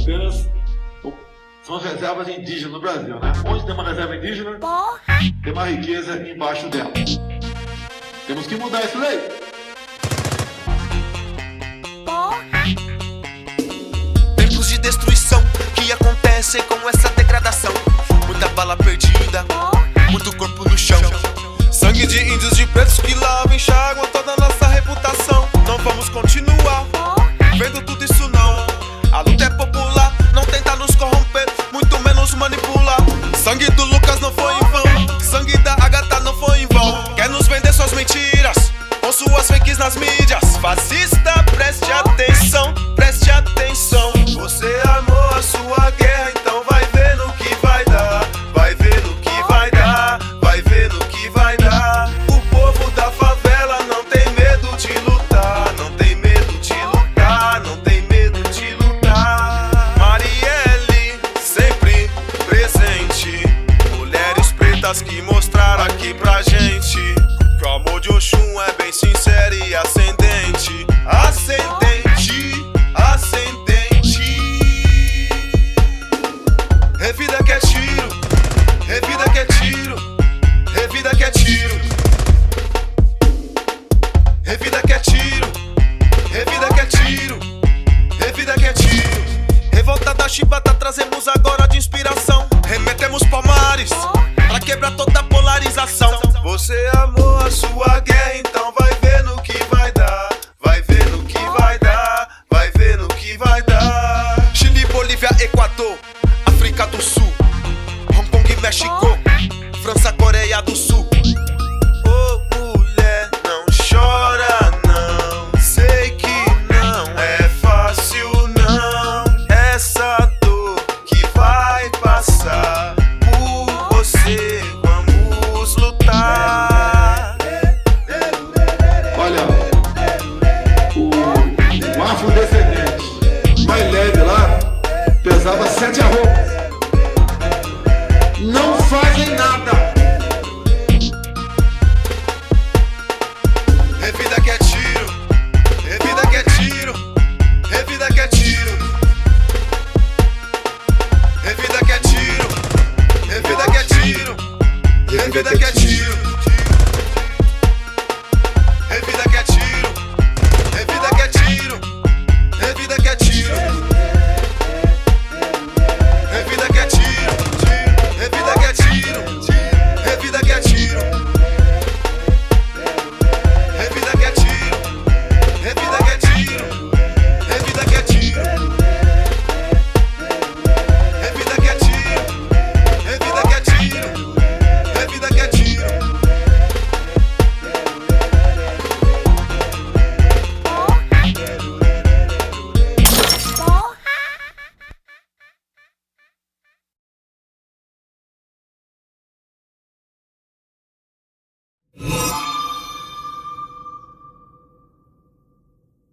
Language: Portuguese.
apenas são as reservas indígenas no Brasil, né? Onde tem uma reserva indígena, tem uma riqueza embaixo dela. Temos que mudar isso daí. Tempos de destruição que acontecem com essa degradação. Muita bala perdida, muito corpo no chão. Sangue de índios, de pretos que lavam, enxaguam toda a nossa reputação. Não vamos continuar vendo tudo isso não. A luta é popular, não tenta nos corromper, muito menos manipular. Sangue do Lucas não foi em vão, sangue da Agatha não foi em vão. Quer nos vender suas mentiras, com suas fakes nas mídias. Fascista, preste atenção, preste atenção. Você armou a sua guerra, então vai ver no que vai dar. Vai ver no que vai dar, vai ver no que vai dar. O povo da favela não tem medo de lutar, não tem medo de lutar, não tem medo de lutar. Marielle, sempre presente. Mulheres pretas que mostraram aqui pra gente que o amor de Oxum é bem sincero e ascendente. Ascendente, ascendente. Revida que é tiro, revida que é tiro, revida que é tiro. Revida que é tiro, revida que é tiro, revida que é tiro. Revolta da chibata trazemos agora de inspiração. Remetemos palmares pra quebrar toda a polarização. Você amou a sua guerra, então vai ver no que vai dar. Vai ver no que vai dar, vai ver no que vai dar. Chile, Bolívia, Equador, África do Sul, Hong Kong, México, França, Coreia do Sul. Ô mulher, não chora não, sei que não é fácil não. Essa dor que vai passar por você, vamos lutar. Olha, o afrodescendente mais leve lá pesava 7 arrobas. Não fazem nada. Revida que é tiro, revida que é tiro, revida que é tiro. Revida que é tiro, revida que é tiro, revida que é tiro. Revida que é tiro, revida que é tiro, revida que é tiro. Revida que é tiro, revida que é tiro, revida que é tiro. Revida que é tiro, revida que é tiro, revida que é tiro. Revida que é tiro, revida que é tiro, revida que é tiro. Porra!